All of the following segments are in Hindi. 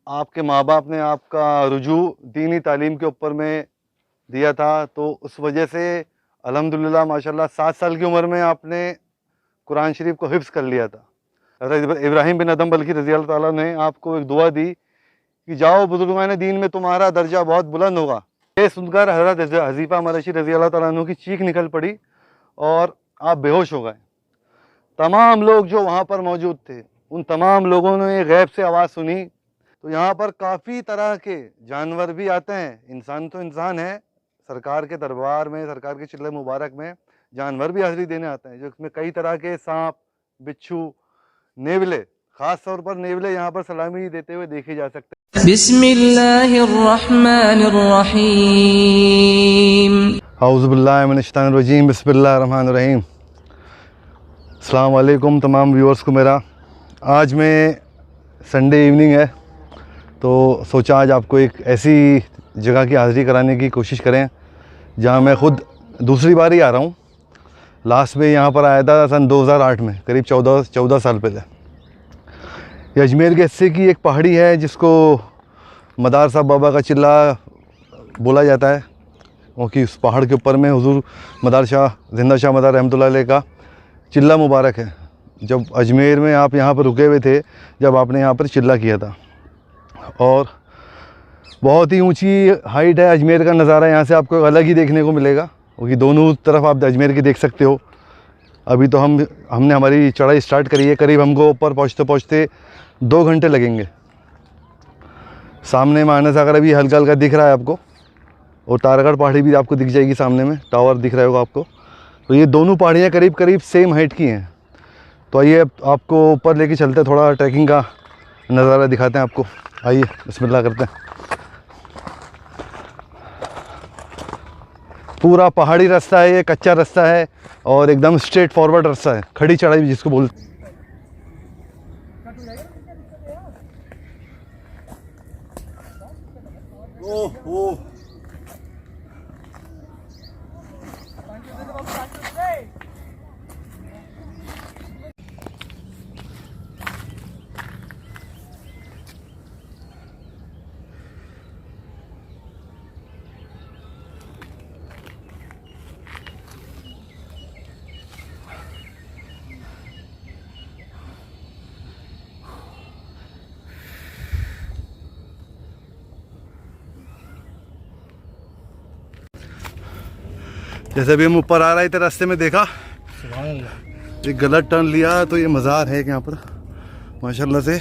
आपके माँ बाप ने आपका रुजू दीनी तालीम के ऊपर में दिया था, तो उस वजह से अल्हम्दुलिल्लाह माशाल्लाह 7 साल की उम्र में आपने कुरान शरीफ को हिफ्ज़ कर लिया था। हज़रत इब्राहिम बिन अदम बल्खी रज़ी अल्लाह ताला ने आपको एक दुआ दी कि जाओ बुजुर्गान दीन में तुम्हारा दर्जा बहुत बुलंद होगा। ये सुनकर हज़रत हज़ीफ़ा मरशी रज़ी अल्लाह ताला अन्हु की चीख निकल पड़ी और आप बेहोश हो गए। तमाम लोग जो वहाँ पर मौजूद थे, उन तमाम लोगों ने गैब से आवाज़ सुनी। तो यहाँ पर काफ़ी तरह के जानवर भी आते हैं, इंसान तो इंसान है, सरकार के दरबार में, सरकार के चिल्ले मुबारक में जानवर भी हाज़िरी देने आते हैं, जिसमें कई तरह के सांप, बिच्छू, नेवले, ख़ास तौर पर नेवले यहाँ पर सलामी देते हुए देखे जा सकते हैं। बिस्मिल्लाहिर्रहमानिर्रहीम। औज़ु बिल्लाहि मिनश्शैतानिर्रजीम, बिस्मिल्लाहिर्रहमानिर्रहीम। अस्सलाम वालेकुम तमाम व्यूअर्स को मेरा। आज में संडे इवनिंग है, तो सोचा आज आपको एक ऐसी जगह की हाज़िरी कराने की कोशिश करें जहाँ मैं ख़ुद दूसरी बार ही आ रहा हूँ। लास्ट में यहाँ पर आया था सन 2008 में, करीब 14 साल पहले। ये अजमेर के हिस्से की एक पहाड़ी है जिसको मदार साहब बाबा का चिल्ला बोला जाता है, क्योंकि उस पहाड़ के ऊपर में हुज़ूर मदार शाह ज़िंदा शाह मदार रहमतुल्लाह अलैह का चिल्ला मुबारक है। जब अजमेर में आप यहाँ पर रुके हुए थे, जब आपने यहाँ पर चिल्ला किया था, और बहुत ही ऊंची हाइट है। अजमेर का नज़ारा यहाँ से आपको अलग ही देखने को मिलेगा, क्योंकि दोनों तरफ आप अजमेर की देख सकते हो। अभी तो हमने हमारी चढ़ाई स्टार्ट करी है, करीब हमको ऊपर पहुँचते पहुँचते 2 घंटे लगेंगे। सामने मानस सागर अभी हल्का हल्का दिख रहा है आपको, और तारागढ़ पहाड़ी भी आपको दिख जाएगी, सामने में टावर दिख रहा होगा आपको। तो ये दोनों पहाड़ियाँ करीब करीब सेम हाइट की हैं। तो आइए आपको ऊपर लेके चलते हैं, थोड़ा ट्रैकिंग का नज़ारा दिखाते हैं आपको। आइए बिस्मिल्लाह करते हैं। पूरा पहाड़ी रास्ता है, ये कच्चा रास्ता है और एकदम स्ट्रेट फॉरवर्ड रास्ता है, खड़ी चढ़ाई भी जिसको बोलते हैं। ओह जैसे अभी हम ऊपर आ रहे थे, रास्ते में देखा एक गलत टर्न लिया, तो ये मज़ार है कि यहाँ पर माशाल्लाह से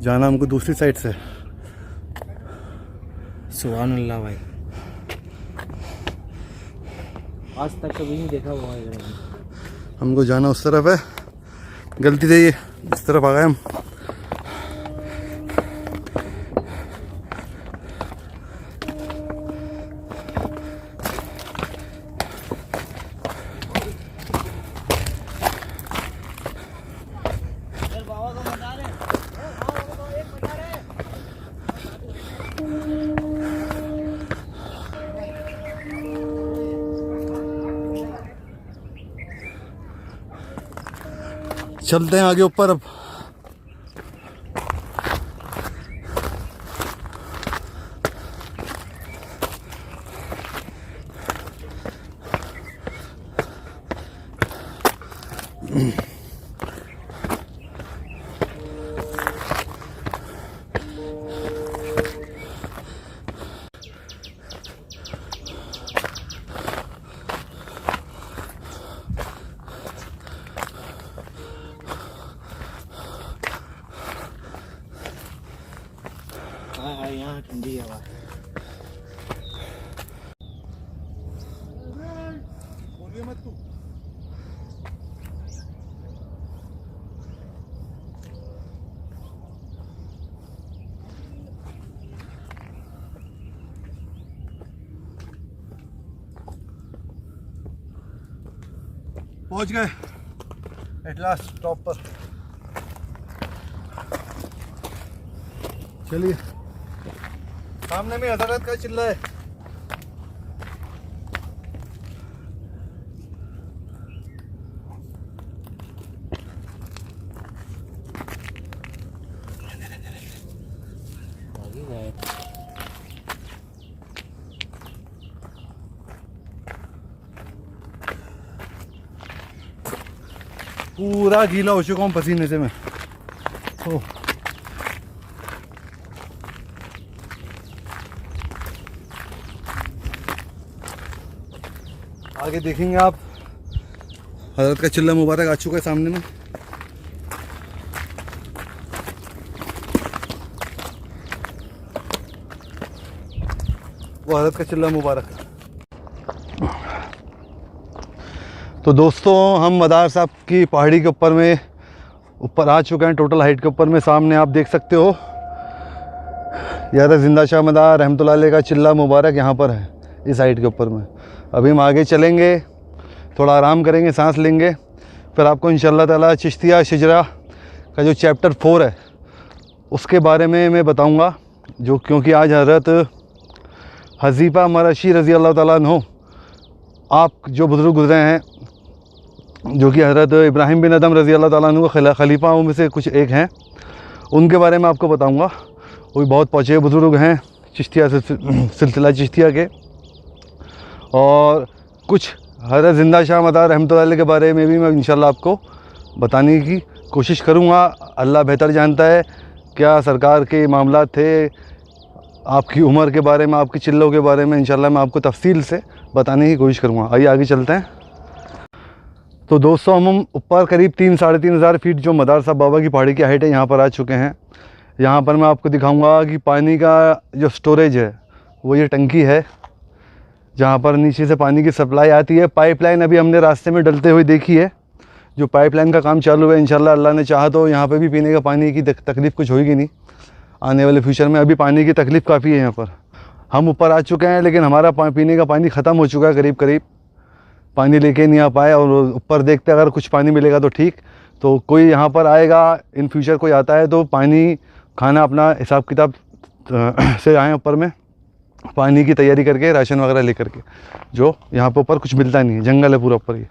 जाना हमको दूसरी साइड से। सुभान अल्लाह भाई, आज तक कभी नहीं देखा हुआ है। हमको जाना उस तरफ है, गलती से ये इस तरफ आ गए हम। चलते हैं आगे ऊपर अब। यहाँ ठंडी हवा है। पहुंच गए एट लास्ट टॉप पर। चलिए, सामने में हज़रत का चिल्ला है। पूरा गीला हो चुका हूँ पसीने से मैं। ओह, आगे देखेंगे आप, हज़रत का चिल्ला मुबारक आ चुका है सामने में। वो हज़रत का चिल्ला मुबारक। तो दोस्तों हम मदार साहब की पहाड़ी के ऊपर आ चुके हैं, टोटल हाइट के ऊपर में। सामने आप देख सकते हो यार जिंदा शाह मदार रहमतुल्लाह अलैह का चिल्ला मुबारक यहाँ पर है, इस हाइट के ऊपर में। अभी हम आगे चलेंगे, थोड़ा आराम करेंगे, सांस लेंगे, फिर आपको इंशाअल्लाह ताला चिश्तिया शिजरा का जो चैप्टर 4 है उसके बारे में मैं बताऊँगा। जो क्योंकि आज हज़रत हज़ीफ़ा मरशी रज़ी अल्लाह ताला अन्हो, आप जो बुज़ुर्ग गुज़रे हैं, जो कि हज़रत इब्राहिम बिन अदम रज़ी अल्लाह ताला अन्हु के खलीफाओं में से कुछ एक हैं, उनके बारे में आपको बताऊंगा। वो भी बहुत पहुँचे बुज़ुर्ग हैं चिश्तिया सिलसिला चिश्तिया के। और कुछ हज़रत ज़िंदा शाह मदार रहमतुल्लाह अलैह के बारे में भी मैं इंशाल्लाह आपको बताने की कोशिश करूँगा। अल्लाह बेहतर जानता है क्या सरकार के मामला थे, आपकी उम्र के बारे में, आपकी चिल्लों के बारे में इंशाल्लाह मैं आपको तफसील से बताने की कोशिश करूँगा। आइए आगे चलते हैं। तो दोस्तों हम ऊपर करीब 3-3.5 हज़ार फीट जो मदार साहब बाबा की पहाड़ी की हाइट है यहाँ पर आ चुके हैं। यहाँ पर मैं आपको दिखाऊंगा कि पानी का जो स्टोरेज है वो ये टंकी है, जहाँ पर नीचे से पानी की सप्लाई आती है। पाइपलाइन अभी हमने रास्ते में डलते हुए देखी है, जो पाइपलाइन का काम चालू है। इंशाल्लाह अल्लाह ने चाहा तो यहाँ पर भी पीने का पानी की तकलीफ़ कुछ होगी नहीं आने वाले फ्यूचर में। अभी पानी की तकलीफ़ काफ़ी है यहाँ पर। हम ऊपर आ चुके हैं लेकिन हमारा पीने का पानी ख़त्म हो चुका है, करीब करीब पानी लेके नहीं आ पाए। और ऊपर देखते अगर कुछ पानी मिलेगा तो ठीक। तो कोई यहाँ पर आएगा इन फ्यूचर, कोई आता है तो पानी खाना अपना हिसाब किताब से आए ऊपर में, पानी की तैयारी करके, राशन वगैरह लेकर के, जो यहाँ पर ऊपर कुछ मिलता नहीं है, जंगल है पूरा ऊपर ही।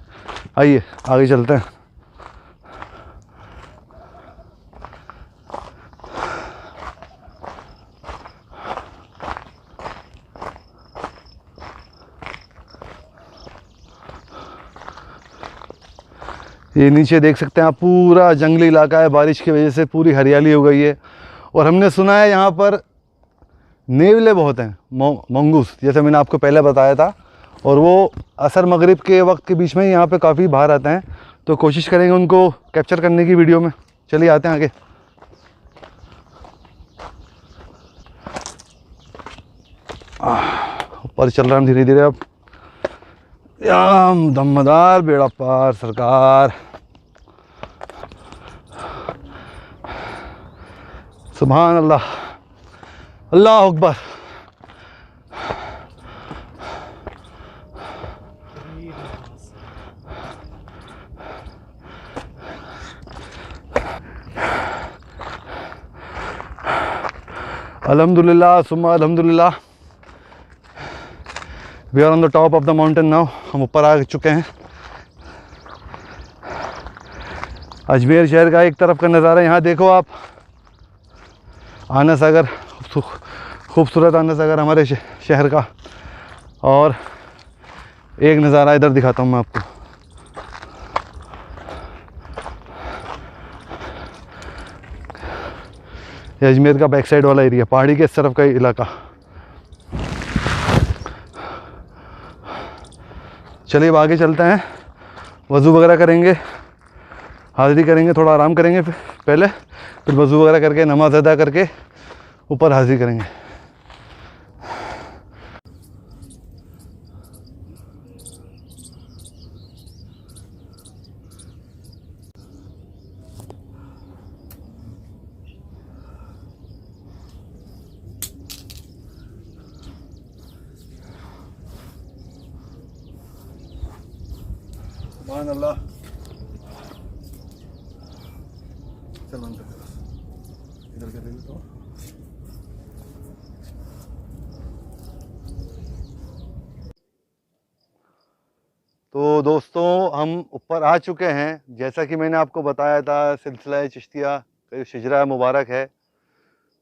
आइए आगे चलते हैं। ये नीचे देख सकते हैं आप, पूरा जंगली इलाका है, बारिश की वजह से पूरी हरियाली हो गई है। और हमने सुना है यहाँ पर नेवले बहुत हैं, मंगूस, जैसे मैंने आपको पहले बताया था। और वो असर मगरिब के वक्त के बीच में यहाँ पे काफ़ी बाहर आते हैं, तो कोशिश करेंगे उनको कैप्चर करने की वीडियो में। चलिए आते हैं आगे। ऊपर चल रहा है धीरे धीरे। अब या दमदार बेड़ा पार सरकार, सुभान अल्लाह, अल्लाह अकबर। अल्हम्दुलिल्लाह सुम्मा अल्हम्दुलिल्लाह, we are on the top of the mountain now. हम ऊपर आ चुके हैं। अजमेर शहर का एक तरफ का नज़ारा यहाँ देखो आप, आना सागर, खूबसूरत आना सागर हमारे शहर का। और एक नज़ारा इधर दिखाता हूँ मैं आपको। ये अजमेर का बैक साइड वाला एरिया, पहाड़ी के इस तरफ का इलाका। चलिए अब आगे चलते हैं, वज़ू वगैरह करेंगे, हाज़िरी करेंगे, थोड़ा आराम करेंगे पहले, फिर वज़ू वगैरह करके नमाज अदा करके ऊपर हाज़िरी करेंगे। सुभान अल्लाह। चल बंद कर, इधर के देख तो। तो दोस्तों हम ऊपर आ चुके हैं, जैसा कि मैंने आपको बताया था सिलसिला चिश्तिया का शिजरा मुबारक है।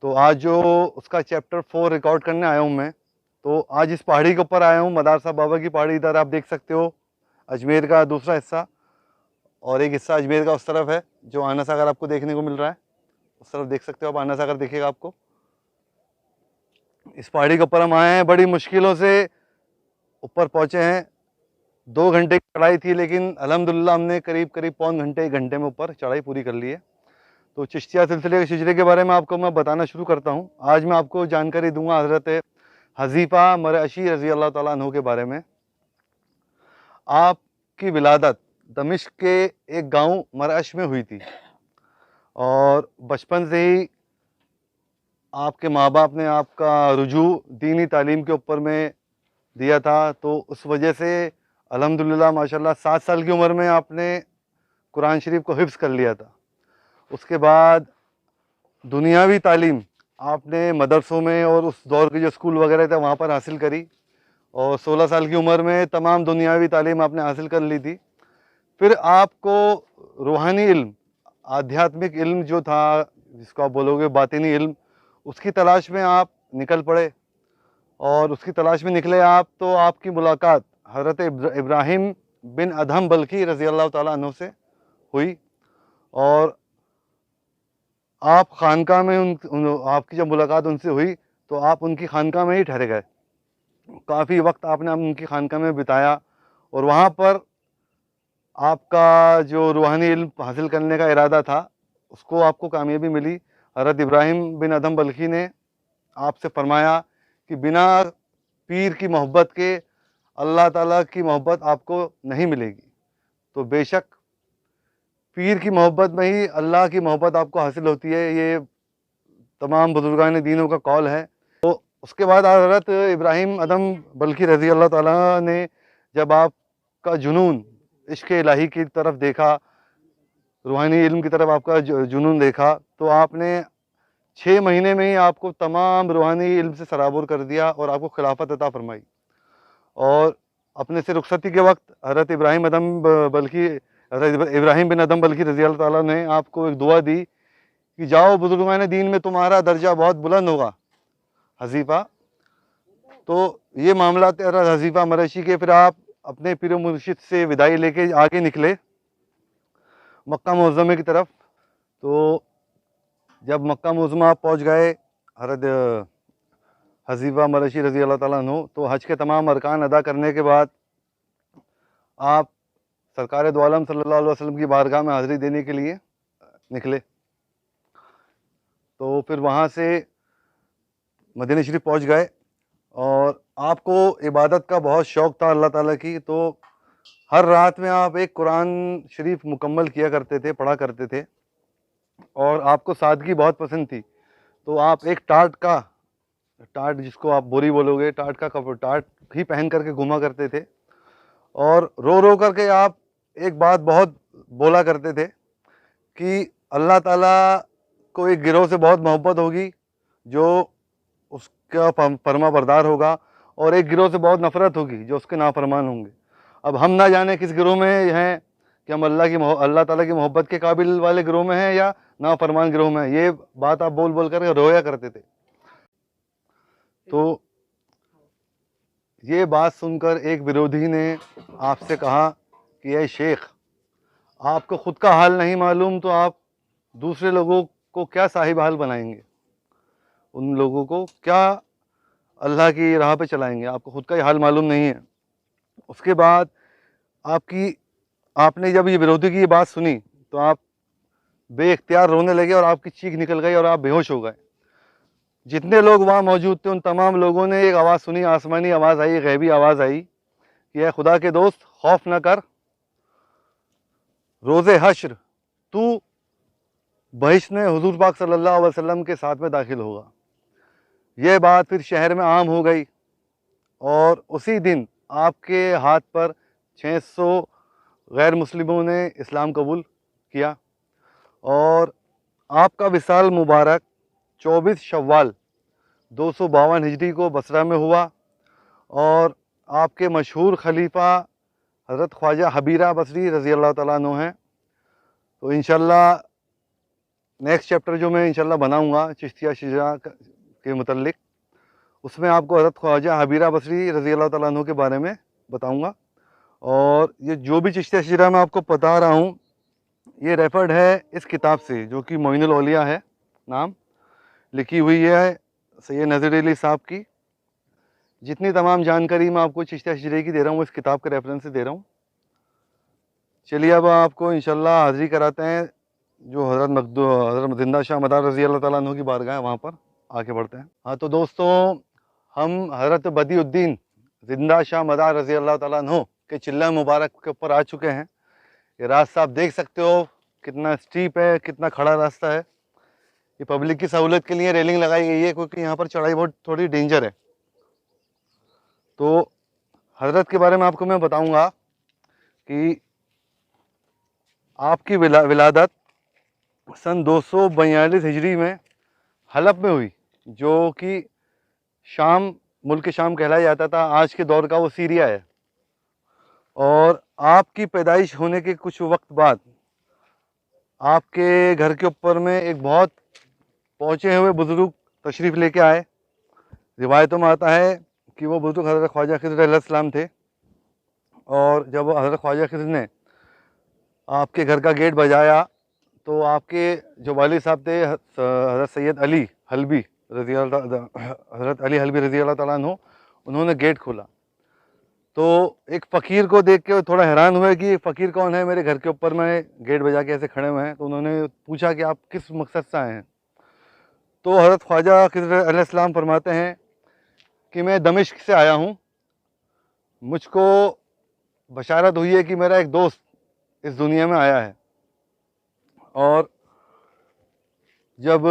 तो आज जो उसका चैप्टर 4 रिकॉर्ड करने आया हूँ मैं। तो आज इस पहाड़ी के ऊपर आया हूँ, मदार साहब बाबा की पहाड़ी, इधर आप देख सकते हो, अजमेर का दूसरा हिस्सा। और एक हिस्सा अजमेर का उस तरफ है जो आना सागर आपको देखने को मिल रहा है। उस तरफ देख सकते हो आप, आना सागर दिखेगा आपको। इस पहाड़ी के ऊपर हम आए हैं, बड़ी मुश्किलों से ऊपर पहुंचे हैं। 2 घंटे की चढ़ाई थी, लेकिन अल्हम्दुलिल्लाह हमने करीब करीब पौन घंटे 1 घंटे में ऊपर चढ़ाई पूरी कर ली है। तो चिश्तिया सिलसिले के शिजरे के बारे में आपको मैं बताना शुरू करता हूँ। आज मैं आपको जानकारी दूंगा हज़रत हज़ीफ़ा मरअशी रज़ी अल्लाह ताला अन्हु के बारे में। आपकी विलादत दमिश्क के एक गांव मरअश में हुई थी और बचपन से ही आपके माँ बाप ने आपका रुजू दीनी तालीम के ऊपर में दिया था। तो उस वजह से अल्हम्दुलिल्लाह माशाल्लाह 7 साल की उम्र में आपने कुरान शरीफ को हिफ्ज़ कर लिया था। उसके बाद दुनियावी तालीम आपने मदरसों में और उस दौर के जो स्कूल वगैरह थे वहाँ पर हासिल करी और 16 साल की उम्र में तमाम दुनियावी तालीम आपने हासिल कर ली थी। फिर आपको रूहानी इल्म, आध्यात्मिक इल्म जो था, जिसको आप बोलोगे बातिनी इल्म, उसकी तलाश में आप निकल पड़े और उसकी तलाश में निकले आप। तो आपकी मुलाकात हज़रत इब्राहिम बिन अदहम बल्खी रज़ी अल्लाह ताला अन्हु से हुई और आप खानका में आपकी जब मुलाकात उनसे हुई तो आप उनकी खानका में ही ठहरे गए। काफ़ी वक्त आपने उनकी खानका में बिताया और वहाँ पर आपका जो रूहानी इल्म हासिल करने का इरादा था उसको आपको कामयाबी मिली। हज़रत इब्राहिम बिन अदहम बल्खी ने आपसे फरमाया कि बिना पीर की मोहब्बत के अल्लाह ताला की मोहब्बत आपको नहीं मिलेगी। तो बेशक पीर की मोहब्बत में ही अल्लाह की मोहब्बत आपको हासिल होती है, ये तमाम बुजुर्गान दीनों का कौल है। तो उसके बाद हज़रत इब्राहिम अदम बल्खी रज़ी अल्लाह ताला ने जब आपका जुनून इश्क़ इलाही की तरफ देखा, रूहानी इल्म की तरफ आपका जुनून देखा, तो आपने 6 महीने में ही आपको तमाम रूहानी इल्म से सराबोर कर दिया और आपको खिलाफत अता फरमाई। और अपने से रुखसती के वक्त हज़रत इब्राहिम बिन अदम बल्खी रज़ी अल्लाह ताला ने आपको एक दुआ दी कि जाओ, बुजुर्गान दीन में तुम्हारा दर्जा बहुत बुलंद होगा हज़ीफ़ा। तो ये मामला तेरा हज़ीफ़ा मरअशी के। फिर आप अपने पीर मुर्शिद से विदाई लेके आगे निकले मक्का मुअज़्ज़मा की तरफ। तो जब मक्का मुअज़्ज़मा आप पहुँच गए हज़रत हज़ीफ़ा मरअशी रज़ी अल्लाह ताला अन्हु, तो हज के तमाम अरकान अदा करने के बाद आप सरकार दो आलम सल्लल्लाहु अलैहि वसल्लम की बारगाह में हाज़िरी देने के लिए निकले। तो फिर वहाँ से मदीना शरीफ पहुँच गए और आपको इबादत का बहुत शौक़ था अल्लाह ताला की। तो हर रात में आप एक कुरान शरीफ मुकम्मल किया करते थे, पढ़ा करते थे और आपको सादगी बहुत पसंद थी। तो आप एक टाट जिसको आप बोरी बोलोगे, टाट ही पहन करके घूमा करते थे और रो करके आप एक बात बहुत बोला करते थे कि अल्लाह ताला को एक गिरोह से बहुत मोहब्बत होगी जो उसका फरमा बरदार होगा और एक गिरोह से बहुत नफ़रत होगी जो उसके नाफरमान होंगे। अब हम ना जाने किस गिरोह में हैं कि हम अल्लाह ताला की मोहब्बत के काबिल वाले गिरोह में हैं या नाफरमान गिरोह में हैं। ये बात आप बोल बोल कर रोया करते थे। तो ये बात सुनकर एक विरोधी ने आपसे कहा कि ए शेख, आपको ख़ुद का हाल नहीं मालूम तो आप दूसरे लोगों को क्या साहिब हाल बनाएंगे, उन लोगों को क्या अल्लाह की राह पे चलाएंगे, आपको ख़ुद का ये हाल मालूम नहीं है। उसके बाद आपने जब ये विरोधी की ये बात सुनी तो आप बेइख्तियार रोने लगे और आपकी चीख निकल गई और आप बेहोश हो गए। जितने लोग वहाँ मौजूद थे उन तमाम लोगों ने एक आवाज़ सुनी, आसमानी आवाज़ आई, गैबी आवाज़ आई कि ऐ खुदा के दोस्त, खौफ न कर, रोज़े हश्र तू बहिश्त में हुजूर पाक सल्लल्लाहु अलैहि वसल्लम के साथ में दाखिल होगा। यह बात फिर शहर में आम हो गई और उसी दिन आपके हाथ पर 600 गैर मुस्लिमों ने इस्लाम कबूल किया और आपका विसाल मुबारक 24 शव्वाल 252 हिजरी को बसरा में हुआ और आपके मशहूर खलीफा हज़रत ख्वाजा हबीरा बसरी रज़ी अल्लाह ताला अन्हु हैं। तो इंशाल्लाह नेक्स्ट चैप्टर जो मैं इंशाल्लाह बनाऊंगा चिश्तिया शिजरा के मुतल्लिक, उसमें आपको हज़रत ख्वाजा हबीरा बसरी रज़ी अल्लाह ताला अन्हु के बारे में बताऊंगा। और ये जो भी चिश्तिया शिजरा मैं आपको बता रहा हूँ ये रेफर्ड है इस किताब से जो कि मोइनुल औलिया है नाम, लिखी हुई है सैयद नज़ीर अली साहब की। जितनी तमाम जानकारी मैं आपको चिश्तिया हिजरे की दे रहा हूँ वो इस किताब के रेफरेंस से दे रहा हूँ। चलिए अब आपको इंशाल्लाह हाज़िरी कराते हैं जो हज़रत ज़िंदा शाह मदार रज़ी अल्लाह ताला अन्हु की बारगाह है, वहाँ पर आगे बढ़ते हैं। हाँ तो दोस्तों, हम हज़रत बदियुद्दीन ज़िंदा शाह मदार रज़ी अल्लाह ताला अन्हु के चिल्ला मुबारक के ऊपर आ चुके हैं। ये रास्ता आप देख सकते हो कितना स्टीप है, कितना खड़ा रास्ता है। ये पब्लिक की सहूलत के लिए रेलिंग लगाई गई है क्योंकि यहाँ पर चढ़ाई बहुत थोड़ी डेंजर है। तो हज़रत के बारे में आपको मैं बताऊँगा कि आपकी विलादत सन 242 हिजरी में हलब में हुई, जो कि शाम, मुल्क शाम कहलाया जाता था। आज के दौर का वो सीरिया है। और आपकी पैदाइश होने के कुछ वक्त बाद आपके घर के ऊपर में एक बहुत पहुँचे हुए बुज़ुर्ग तशरीफ़ लेके आए। रिवायतों में आता है कि वो बुज़ुर्ग हज़रत ख्वाजा खिज़र अलैहिस्सलाम थे। और जब हज़रत ख्वाजा खिज़र ने आपके घर का गेट बजाया तो आपके जो वालिद साहब थे हज़रत सैयद अली हलबी हज़रत अली हलबी रज़ी अल्लाह ताला अन्हु, उन्होंने गेट खोला। तो एक फ़कीर को देख के थोड़ा हैरान हुए कि ये फ़कीर कौन है, मेरे घर के ऊपर में गेट बजा के ऐसे खड़े हुए हैं। तो उन्होंने पूछा कि आप किस मकसद से आए हैं। तो हज़रत ख्वाजा खिज़र अलैहिस्सलाम फरमाते हैं कि मैं दमिश्क से आया हूँ, मुझको बशारत हुई है कि मेरा एक दोस्त इस दुनिया में आया है। और जब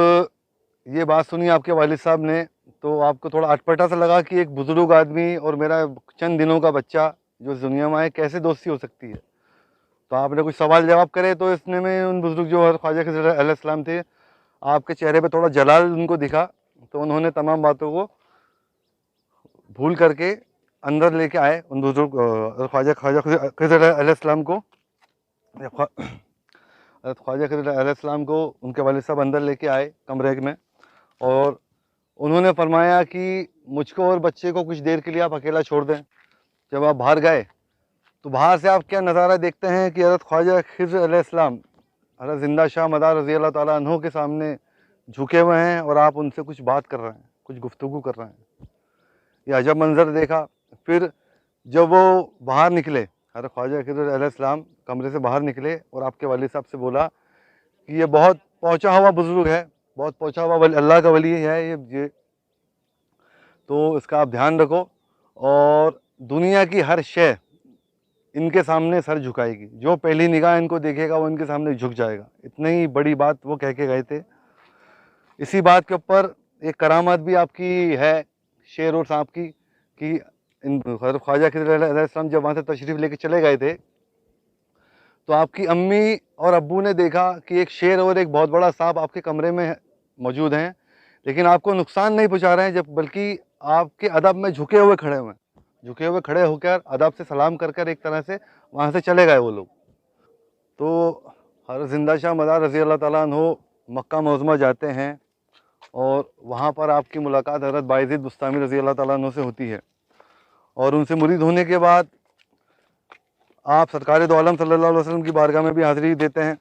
ये बात सुनी आपके वालिद साहब ने तो आपको थोड़ा अटपटा सा लगा कि एक बुज़ुर्ग आदमी और मेरा चंद दिनों का बच्चा जो इस दुनिया में आए, कैसे दोस्ती हो सकती है। तो आपने कुछ सवाल जवाब करे तो इसने में उन बुज़ुर्ग जो ख्वाजा खिज़र अलैहिस्सलाम थे, आपके चेहरे पे थोड़ा जलाल उनको दिखा। तो उन्होंने तमाम बातों को भूल करके अंदर लेके आए उन बुज़ुर्ग ख्वाजा खिज़र अलैहिस्सलाम को। ख्वाजा खिज़र अलैहिस्सलाम को उनके वालिद साहब अंदर लेके आए कमरे में और उन्होंने फरमाया कि मुझको और बच्चे को कुछ देर के लिए आप अकेला छोड़ दें। जब आप बाहर गए तो बाहर से आप क्या नज़ारा देखते हैं कि हज़रत ख्वाजा खिज़र अलैहिस्सलाम हज़रत ज़िंदा शाह मदार रज़ी अल्लाह ताला अन्हु के सामने झुके हुए हैं और आप उनसे कुछ बात कर रहे हैं, कुछ गुफ्तगू कर रहे हैं। ये अजब मंज़र देखा। फिर जब वो बाहर निकले, हज़रत ख्वाजा खिज़र अलैहिस्सलाम कमरे से बाहर निकले और आपके वालिद साहब से बोला कि ये बहुत पहुँचा हुआ बुज़ुर्ग है, बहुत पहुँचा हुआ अल्लाह का वली है ये, तो इसका आप ध्यान रखो और दुनिया की हर शय इनके सामने सर झुकाएगी, जो पहली निगाह इनको देखेगा वो इनके सामने झुक जाएगा। इतनी ही बड़ी बात वो कह के गए थे। इसी बात के ऊपर एक करामात भी आपकी है शेर और सांप की कि इन हज़रत ख्वाजा खिज़र अलैहिस्सलाम जब वहाँ से तशरीफ़ लेके चले गए थे तो आपकी अम्मी और अब्बू ने देखा कि एक शेर और एक बहुत बड़ा सांप आपके कमरे में मौजूद हैं, लेकिन आपको नुकसान नहीं पहुँचा रहे हैं, जब बल्कि आपके अदब में झुके हुए खड़े हुए हैं। झुके हुए खड़े होकर अदब से सलाम कर कर एक तरह से वहाँ से चले गए वो लोग। तो हज़रत ज़िंदा शाह मदार रज़ी अल्लाह ताला अन्हु मक्का मुअज़्ज़मा जाते हैं और वहाँ पर आपकी मुलाकात हज़रत बायज़ीद बुस्तामी रज़ी अल्लाह ताला अन्हु से होती है। और उनसे मुरीद होने के बाद आप सरकार दो आलम सल्लल्लाहु अलैहि वसल्लम की बारगाह में भी हाज़िरी देते हैं।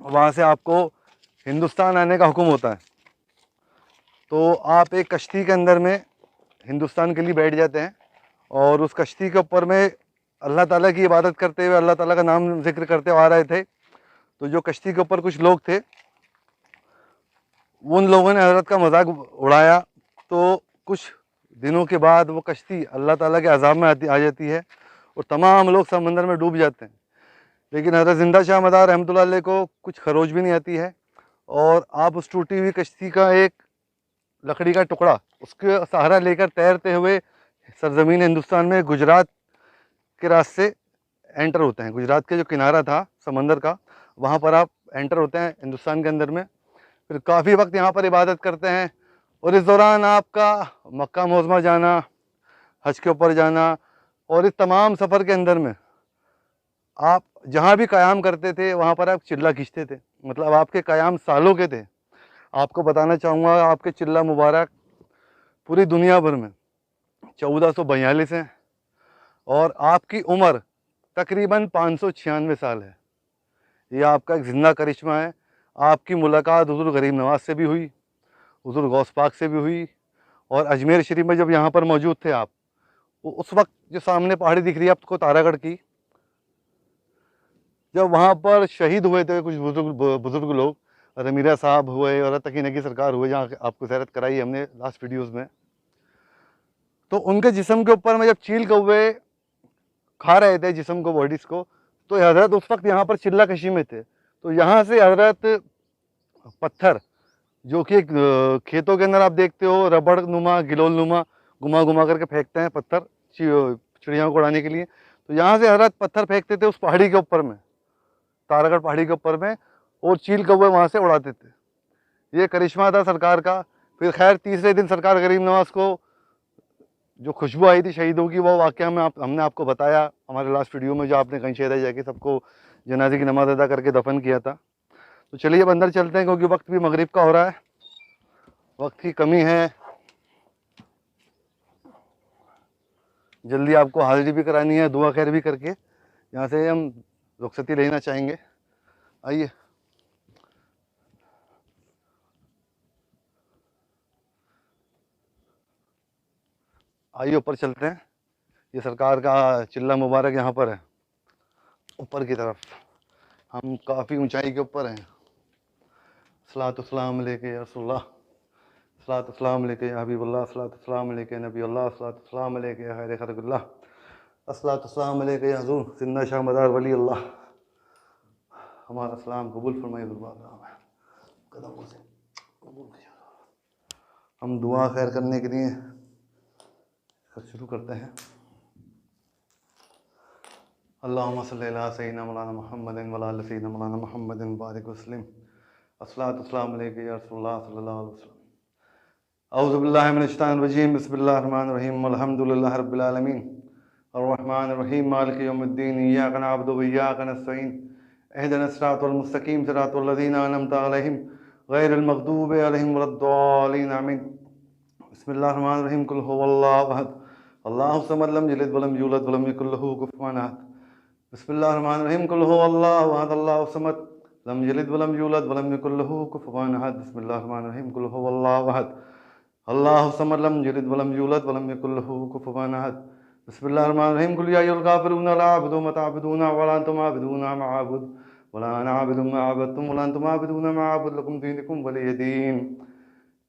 वहाँ से आपको हिंदुस्तान आने का हुक्म होता है। तो आप एक कश्ती के अंदर में हिंदुस्तान के लिए बैठ जाते हैं और उस कश्ती के ऊपर में अल्लाह ताला की इबादत करते हुए, अल्लाह ताला का नाम ज़िक्र करते हुए आ रहे थे। तो जो कश्ती के ऊपर कुछ लोग थे, उन लोगों ने हज़रत का मजाक उड़ाया। तो कुछ दिनों के बाद वो कश्ती अल्लाह ताला के अज़ाब में आ जाती है और तमाम लोग समंदर में डूब जाते हैं। लेकिन हज़रत ज़िंदा शाह मदार रहमतुल्लाह अलैह को कुछ खरोच भी नहीं आती है और आप उस टूटी हुई कश्ती का एक लकड़ी का टुकड़ा उसके सहारा लेकर तैरते हुए सरज़मीन हिंदुस्तान में गुजरात के रास्ते एंटर होते हैं। गुजरात के जो किनारा था समंदर का, वहाँ पर आप एंटर होते हैं हिंदुस्तान के अंदर में। फिर काफ़ी वक्त यहाँ पर इबादत करते हैं और इस दौरान आपका मक्का मुअज़्ज़मा जाना, हज के ऊपर जाना और इस तमाम सफ़र के अंदर में आप जहाँ भी क़याम करते थे वहाँ पर आप चिल्ला खींचते थे। मतलब आपके क़याम सालों के थे। आपको बताना चाहूँगा आपके चिल्ला मुबारक पूरी दुनिया भर में 1442 हैं और आपकी उम्र तकरीबन 596 साल है। ये आपका एक ज़िंदा करिश्मा है। आपकी मुलाकात हुज़ूर गरीब नवाज से भी हुई, हुज़ूर गौस पाक से भी हुई, और अजमेर शरीफ में जब यहाँ पर मौजूद थे आप, उस वक्त जो सामने पहाड़ी दिख रही है आपको तारागढ़ की, जब वहाँ पर शहीद हुए थे कुछ बुजुर्ग लोग, रमीरा साहब हुए और तकी नगी सरकार हुए, जहाँ आपको ज़ियारत कराई हमने लास्ट वीडियोज़ में, तो उनके जिस्म के ऊपर में जब चील कौवे खा रहे थे जिस्म को, बॉडीज़ को, तो हज़रत उस वक्त यहाँ पर चिल्ला कशी में थे। तो यहाँ से हज़रत पत्थर जो कि एक खेतों के अंदर आप देखते हो रबड़ नुमा, गिलोल नुमा घुमा घुमा करके फेंकते हैं पत्थर चिड़ियाओं को उड़ाने के लिए, तो यहाँ से हज़रत पत्थर फेंकते थे उस पहाड़ी के ऊपर में, तारागढ़ पहाड़ी के ऊपर में, और चील कौवे वहाँ से उड़ाते थे। ये करिश्मा था सरकार का। फिर खैर तीसरे दिन सरकार गरीब नवाज को जो खुशबू आई थी शहीदों की, वो वाक़या में हमने आपको बताया हमारे लास्ट वीडियो में, जो आपने कहीं शहर जाके सबको जनाजे की नमाज़ अदा करके दफन किया था। तो चलिए अब अंदर चलते हैं, क्योंकि वक्त भी मगरिब का हो रहा है, वक्त की कमी है, जल्दी आपको हाजिरी भी करानी है, दुआ खैर भी करके यहाँ से हम रुखसती लेना चाहेंगे। आइए आइए ऊपर चलते हैं। ये सरकार का चिल्ला मुबारक यहाँ पर है ऊपर की तरफ, हम काफ़ी ऊंचाई के ऊपर हैं। सलातुस्सलाम अलैका या रसूलल्लाह, सलातुस्सलाम अलैका या हबीबुल्लाह, सलातुस्सलाम अलैका या नबीउल्लाह, सलातुस्सलाम अलैका या खैर खल्क़ुल्लाह, अस्सलातुस्सलाम अलैका या हुज़ूर जिंदा शाह मदार वली अल्लाह। हमारा सलाम कबूल फरमाइए, कदमों से कबूल कीजिए। हम दुआ खैर करने के लिए शुरू करते हैं। अल्लाहुम्मा सल्ली अला सय्यिदिना मौलाना मुहम्मदिन व अला आलि सय्यिदिना मौलाना मुहम्मदिन बारिक वसल्लिम। अस्सलातुस्सलामु अलैका या रसूलल्लाह सल्लल्लाहु अलैहि वसल्लम। औज़ु बिल्लाहि मिनश शैतानिर रजीम, बिस्मिल्लाहिर रहमानिर रहीम, अल्हम्दुलिल्लाहि रब्बिल आलमीन, अर्रहमानिर रहीम, मालिकि यौमिद्दीन, इय्याका नअबुदु व इय्याका नस्तईन, इहदिनस सिरातल मुस्तकीम, सिरातल लज़ीना अनअमता अलैहिम, गैरिल मग़दूबि अलैहिम वलद्दालीन, आमीन। बिस्मिल्लाहिर रहमानिर रहीम, कुल हुवल्लाहु अहद, अल्लाहु समद, लम यलिद वलम यूलद वलम यकुल लहू कुफुवन अहद। बिस्मिल्लाहिर्रहमानिर्रहीम, कुल हुवल्लाहु अहद, अल्लाहु समद, लम यलिद वलम यूलद वलम यकुल लहू कुफुवन अहद। बिस्मिल्लाहिर्रहमानिर्रहीम, कुल हुवल्लाहु अहद, अल्लाहु समद, लम यलिद वलम यूलद वलम यकुल लहू कुफुवन अहद। बिस्मिल्लाहिर्रहमानिर्रहीम, कुल या अय्युहल काफ़िरून ला अअबुदु मा तअबुदून वला अंतुम आबिदून मा अअबुदु वला अना आबिदुम मा अबदतुम वला अंतुम आबिदून मा अअबुदु, लकुम दीनुकुम वलिय दीन।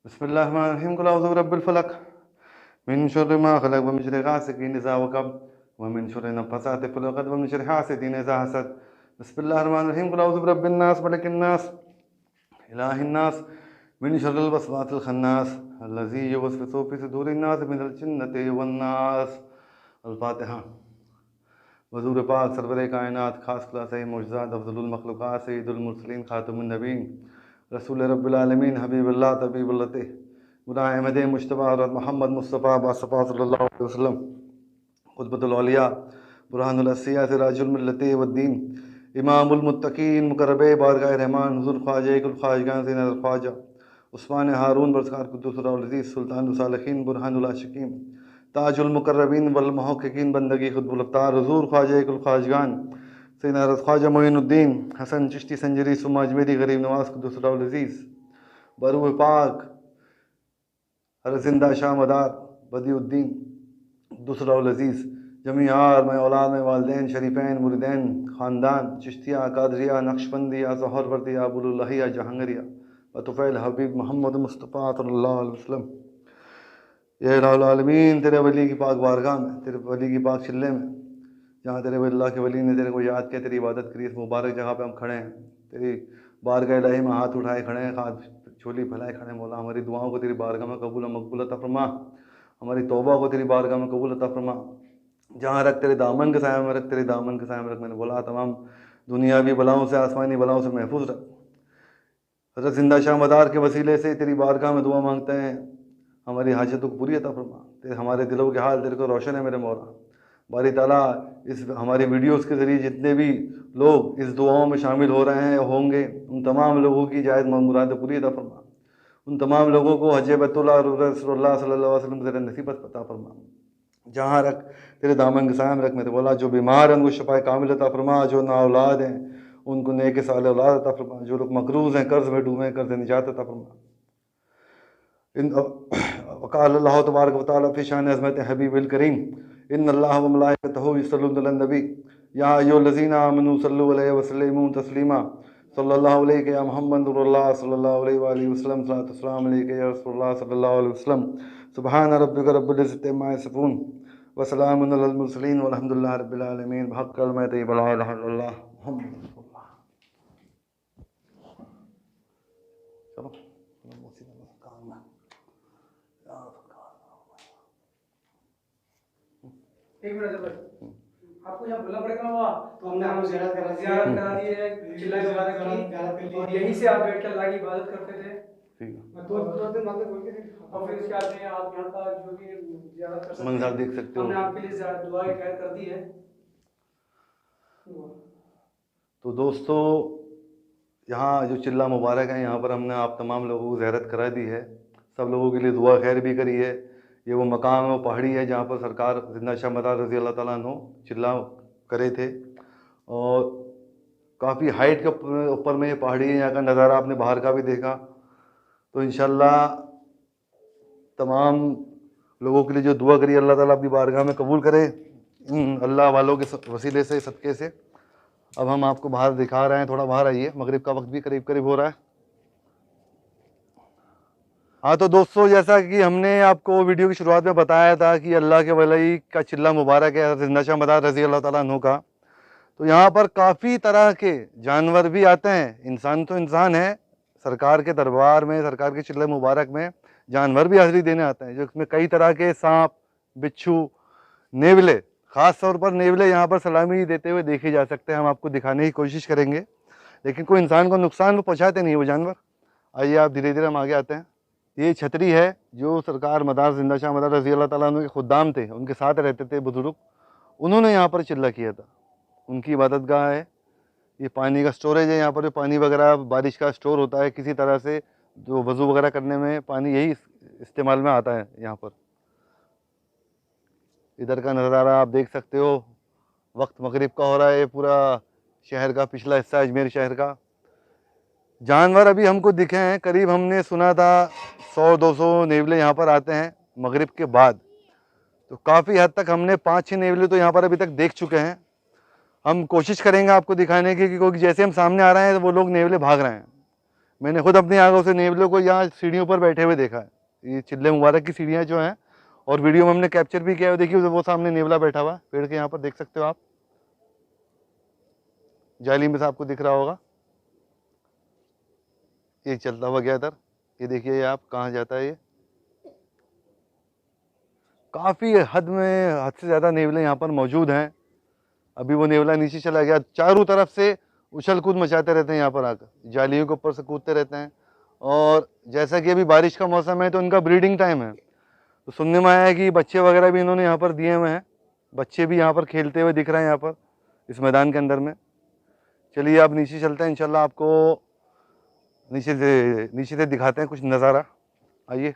बिस्मिल्लाहिर्रहमानिर्रहीम, कुल अऊज़ु बिरब्बिल फलक, मिन शर्रि मा खलक़, व मिन शर्रि गासिकिन इज़ा वक़ब, व मिन शर्रि नफ़्फ़ासाति फ़िल उक़द, व मिन शर्रि हासिदिन इज़ा हसद। बिस्मिल्लाहिर्रहमानिर्रहीम, कुल अऊज़ु बिरब्बिन नास, मलिकिन नास, इलाहिन नास, मिन शर्रिल वसवासिल खन्नास, अल्लज़ी युवस्विसु फ़ी सुदूरिन नास मिनल जिन्नति वन नास। अल-फ़ातिहा। हुज़ूर पाक सरवरे कायनात, खास खुलासे मुअज़्ज़ज़ात, अफ़ज़लुल मख़लूक़ात, सय्यिदुल मुरसलीन, ख़ातमुन नबीय्यीन, रसूल रब्बिल आलमीन, हबीबुल्लाह तबीबुल लतीफ़, मुदाए अहमद मुश्तबा हज़रत मोहम्मद मुस्तफ़ा बासफ़ा सल्लल्लाहु अलैहि वसल्लम, क़ुतबुल औलिया, बुरहानुल असिया, सिराजुल मिल्लति वद्दीन, इमामुल मुत्तक़ीन, मुक़र्रबे बारगाह रहमान, हुज़ूर ख्वाजा कुल ख्वाजगान ज़ीनत ख्वाजा उस्मान हारून बरसगार कुद्दुस रुहुल अज़ीज़, सुल्तानुल सालिकीन, बुरहानुल आशिकीन, ताजुल मुक़र्रबीन वल मुहक़्क़िक़ीन, बंदगी ख़ुतबुल अख़्तार, हुज़ूर ख्वाजा कुल ख्वाजगान सैयदना हज़रत ख्वाजा मोइनुद्दीन हसन चिश्ती संजरी सुम्मा अजमेरी गरीब नवाज़ कुद्दुस रुहुल अज़ीज़, बरूह पाक हज़रत ज़िंदा शाह मदार बदिउद्दीन कुद्दुस रुहुल अज़ीज़, जमी यार में औलाद में वालिदैन शरीफ़ैन मुरीदैन ख़ानदान चिश्तिया कादरिया नक्शबंदिया ज़ोहरवर्दिया अबुलुल्लाहिया जहांगीरिया व तुफ़ैल हबीब मोहम्मद मुस्तफ़ा सल्लल्लाहु अलैहि वसल्लम। ये इलाहुल आलमीन, तेरे वली की पाक बारगाह में, तेरे वली की पाक चिल्ले में, जहाँ तेरे अल्लाह के वली ने तेरे को याद किया, तेरी इबादत करी, इस मुबारक जगह पे हम खड़े हैं, तेरी बारगाह इलाही में हाथ उठाए खड़े हैं, हाथ झोली फैलाए खड़े हैं। मौला हमारी दुआओं को तेरी बारगाह में कबूल मकबूल अता फरमा, हमारी तौबा को तेरी बारगाह में कबूल अता फरमा। जहाँ रख तेरे दामन के साया में रख, तेरे दामन के साया में रख। मैंने बोला तमाम दुनियावी बलाओं से, आसमानी बलाओं से महफूज रख। हज़रत ज़िंदा शाह मदार के वसीले से तेरी बारगाह में दुआ मांगते हैं, हमारी हाजतों को पूरी अता फरमा। तेरे हमारे दिलों के हाल तेरे को रोशन है मेरे मौला। बारी ताला इस हमारी वीडियोस के ज़रिए जितने भी लोग इस दुआओं में शामिल हो रहे हैं होंगे, उन तमाम लोगों की जायज़ मुरादें पूरी अता फरमा। उन तमाम लोगों को हज बैतुल्लाह रसूलुल्लाह सल्लल्लाहु अलैहि वसल्लम तेरे नसीबत अता फरमा। जहाँ रख तेरे दामन के साया में रख मेरे बोला, जो बीमार हैं उनको शफाए कामिल अता फरमा, जो ना औलाद हैं उनको नेक साल औलाद अता फरमा। जो लोग मकरूज़ हैं, कर्ज़ में डूबे हैं, कर्ज़ निजात अता फरमा। इन वक़ाल अल्लाह तबारक व तआला फ़ी शान अज़मत हबीबिल करीम इन्नल्लाह व मलाइकतहु युसल्लूना अलन नबी या अय्युहल्लज़ीना आमनू सल्लु अलैहि व सल्लिमू तस्लीमा सल्लल्लाहु अलैहि या मुहम्मदुर सल्लल्लाहु अलैहि व आलिहि वसल्लम सलातु वस्सलाम अलैका या रसूलुल्लाह सल्लल्लाहु अलैहि वसल्लम सुब्हान रब्बिका रब्बिल इज़्ज़ति अम्मा यसिफून व सलामुन अलल मुरसलीन वल्हम्दुलिल्लाहि रब्बिल आलमीन। बहक़ कलिमत ला इलाहा इल्लल्लाह मुहम्मदुर रसूलुल्लाह। चलो एक मिनट भाई, आपको यहाँ बुला पड़ेगा वहाँ, तो हमने हम ज़ियारत करा दी है, चिल्ला के बात की और यहीं से आप बैठ कर अल्लाह की इबादत करते थे। मैं दो दिन बाद बोल के और फिर इसके बाद में आप यहाँ का जो भी ज़ियारत कर सकते हैं, मंज़र देख सकते हो। हमने आपके लिए दुआ की खैर कर दी है। तो दोस्तों, यहाँ जो चिल्ला मुबारक है, यहाँ पर हमने आप तमाम लोगों को ज़ियारत करा दी है। सब लोगों के लिए दुआ खैर भी करी है। ये वो मकाम है, वो पहाड़ी है जहाँ पर सरकार ज़िंदा शाह मदार रज़ी अल्लाह ताला अन्हु चिल्ला करे थे। और काफ़ी हाइट के ऊपर में ये पहाड़ी है। यहाँ का नज़ारा आपने बाहर का भी देखा। तो इंशाल्लाह तमाम लोगों के लिए जो दुआ करी अल्लाह ताला अपनी बारगाह में कबूल करे, अल्लाह वालों के वसीले से, सदक़े से। अब हम आपको बाहर दिखा रहे हैं, थोड़ा बाहर आइए, मगरिब का वक्त भी करीब करीब हो रहा है। हाँ तो दोस्तों, जैसा कि हमने आपको वीडियो की शुरुआत में बताया था कि अल्लाह के वली का चिल्ला मुबारक है ज़िंदा शाह मदार रज़ी अल्लाह ताला अन्हु का। तो यहाँ पर काफ़ी तरह के जानवर भी आते हैं। इंसान तो इंसान है, सरकार के दरबार में, सरकार के चिल्ले मुबारक में जानवर भी हाज़िरी देने आते हैं, जिसमें कई तरह के सांप, बिच्छू, नेवले, ख़ास तौर पर नेवले यहाँ पर सलामी देते हुए देखे जा सकते हैं। हम आपको दिखाने की कोशिश करेंगे, लेकिन कोई इंसान को नुकसान वो पहुँचाते नहीं वो जानवर। आइए आप धीरे धीरे हम आगे आते हैं। ये छतरी है जो सरकार मदार ज़िंदा शाह मदार रज़ी अल्लाह ताला अन्हु के खुद्दाम थे, उनके साथ रहते थे बुजुर्ग, उन्होंने यहाँ पर चिल्ला किया था। उनकी इबादत गाह है। ये पानी का स्टोरेज है। यहाँ पर जो पानी वगैरह बारिश का स्टोर होता है किसी तरह से, जो वज़ू वगैरह करने में पानी यही इस्तेमाल में आता है यहाँ पर। इधर का नज़ारा आप देख सकते हो। वक्त मगरिब का हो रहा है। ये पूरा शहर का पिछला हिस्सा अजमेर शहर का। जानवर अभी हमको दिखे हैं, करीब हमने सुना था 100-200 नेवले यहाँ पर आते हैं मगरिब के बाद। तो काफ़ी हद तक हमने 5-6 नेवले तो यहाँ पर अभी तक देख चुके हैं। हम कोशिश करेंगे आपको दिखाने की, क्योंकि जैसे हम सामने आ रहे हैं तो वो लोग नेवले भाग रहे हैं। मैंने खुद अपनी आंखों से नेवलों को यहाँ सीढ़ियों पर बैठे हुए देखा है। ये चिल्ले मुबारक की सीढ़ियाँ जो हैं, और वीडियो में हमने कैप्चर भी किया है। देखिए वो सामने नेवला बैठा हुआ है पेड़ के यहाँ पर, देख सकते हो आप, जाली में से आपको दिख रहा होगा। ये चलता हुआ गया इधर, ये देखिए आप कहाँ जाता है। ये काफ़ी हद से ज़्यादा नेवले यहाँ पर मौजूद हैं। अभी वो नेवला नीचे चला गया। चारों तरफ से उछल कूद मचाते रहते हैं यहाँ पर आकर, जालियों के ऊपर से कूदते रहते हैं। और जैसा कि अभी बारिश का मौसम है तो इनका ब्रीडिंग टाइम है। तो सुनने में आया है कि बच्चे वगैरह भी इन्होंने यहाँ पर दिए हुए हैं। बच्चे भी यहाँ पर खेलते हुए दिख रहे हैं यहाँ पर इस मैदान के अंदर में। चलिए आप नीचे चलते हैं, इंशाल्लाह आपको नीचे से दिखाते हैं कुछ नज़ारा। आइए।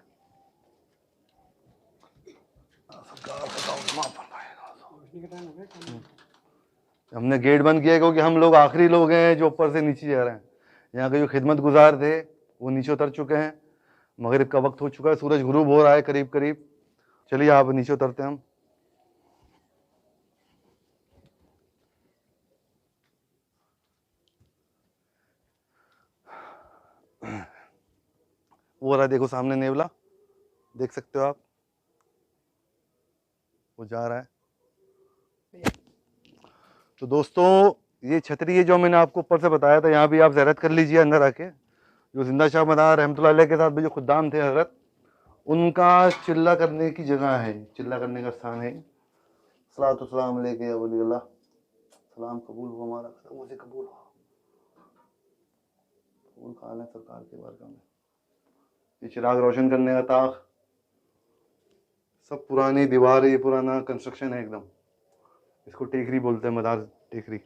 हमने गेट बंद किया क्योंकि हम लोग आखिरी लोग हैं जो ऊपर से नीचे जा रहे हैं। यहाँ के जो खिदमत गुजार थे वो नीचे उतर चुके हैं। मगरिब का वक्त हो चुका है, सूरज गुरूब हो रहा है करीब करीब। चलिए आप नीचे उतरते हैं हम। वो रहा, देखो सामने नेवला, देख सकते हो आप, वो जा रहा है। तो दोस्तों, ये छतरी है जो मैंने आपको ऊपर से बताया था, यहाँ भी आप ज़ियारत कर लीजिए अंदर आके। जो ज़िंदा शाह मदार रहमतुल्लाह अलैह के साथ भी जो खुद्दाम थे हज़रत, उनका चिल्ला करने की जगह है, चिल्ला करने का स्थान है। सलातो सलाम अलैका या वली अल्लाह। सलाम कबूल हो हमारा, मुझे कबूल हो, कबूल खान है सरकार के बारगाह में। ये चिराग रोशन करने का ताख, सब पुरानी दीवार, ये पुराना कंस्ट्रक्शन है एकदम। इसको टेकरी बोलते हैं, मदार टेकरी।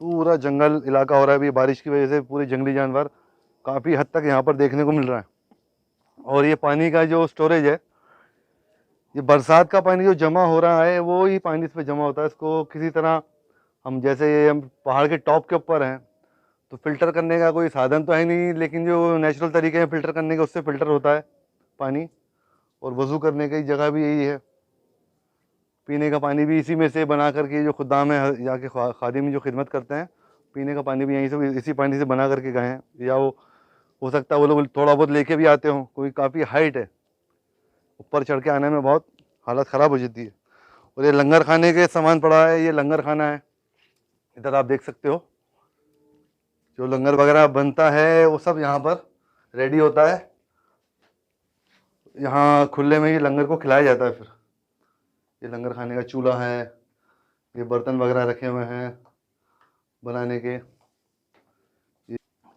पूरा जंगल इलाका हो रहा है अभी बारिश की वजह से। पूरे जंगली जानवर काफ़ी हद तक यहाँ पर देखने को मिल रहा है। और ये पानी का जो स्टोरेज है, ये बरसात का पानी जो जमा हो रहा है वो ही पानी इस पे जमा होता है। इसको किसी तरह हम, जैसे हम पहाड़ के टॉप के ऊपर हैं तो फिल्टर करने का कोई साधन तो है नहीं, लेकिन जो नेचुरल तरीके हैं फिल्टर करने के, उससे फिल्टर होता है पानी। और वज़ू करने की जगह भी यही है, पीने का पानी भी इसी में से बना करके जो खुदाम है यहाँ के खादिम जो खिदमत करते हैं, पीने का पानी भी यहीं से, इसी पानी से बना करके गए हैं। या वो हो सकता है वो लोग थोड़ा बहुत लेके भी आते हों, कोई काफ़ी हाइट है, ऊपर चढ़ के आने में बहुत हालत ख़राब हो जाती है। और ये लंगर खाने के सामान पड़ा है, ये लंगर खाना है, इधर आप देख सकते हो। जो लंगर वगैरह बनता है वो सब यहाँ पर रेडी होता है। यहाँ खुले में ही लंगर को खिलाया जाता है। फिर ये लंगर खाने का चूल्हा है, ये बर्तन वगैरह रखे हुए हैं बनाने के।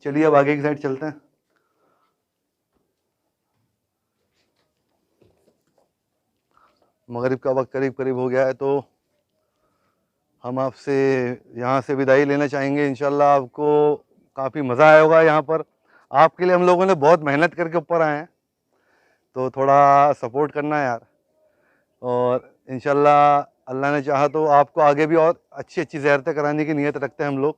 चलिए अब आगे की साइड चलते हैं। मगरिब का वक्त करीब करीब हो गया है, तो हम आपसे यहाँ से विदाई लेना चाहेंगे। इंशाल्लाह आपको काफ़ी मज़ा आया होगा यहाँ पर। आपके लिए हम लोगों ने बहुत मेहनत करके ऊपर आए हैं, तो थोड़ा सपोर्ट करना है यार। और इंशाल्लाह अल्लाह ने चाहा तो आपको आगे भी और अच्छी अच्छी ज़ियारतें कराने की नीयत रखते हैं हम लोग,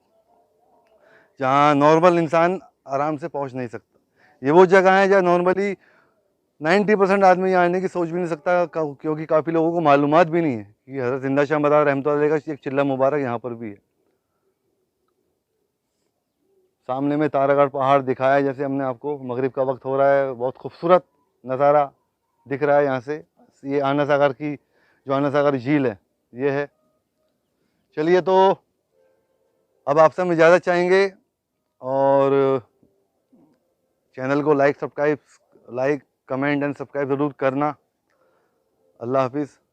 जहाँ नॉर्मल इंसान आराम से पहुँच नहीं सकता। ये वो जगह है जहाँ नॉर्मली 90% आदमी यहाँ आने की सोच भी नहीं सकता, क्योंकि काफ़ी लोगों को मालूमात भी नहीं है कि हज़रत जिंदा शाह मदार रहमतुल्लाह अलैह का एक चिल्ला मुबारक यहाँ पर भी है। सामने में तारागढ़ पहाड़ दिखाया है, जैसे हमने आपको। मगरिब का वक्त हो रहा है, बहुत खूबसूरत नज़ारा दिख रहा है यहाँ से। ये आना सागर की, जो आना सागर झील है, ये है। चलिए, तो अब आपसे हम इजाज़त चाहेंगे, और चैनल को लाइक कमेंट एंड सब्सक्राइब ज़रूर करना। अल्लाह हाफिज़।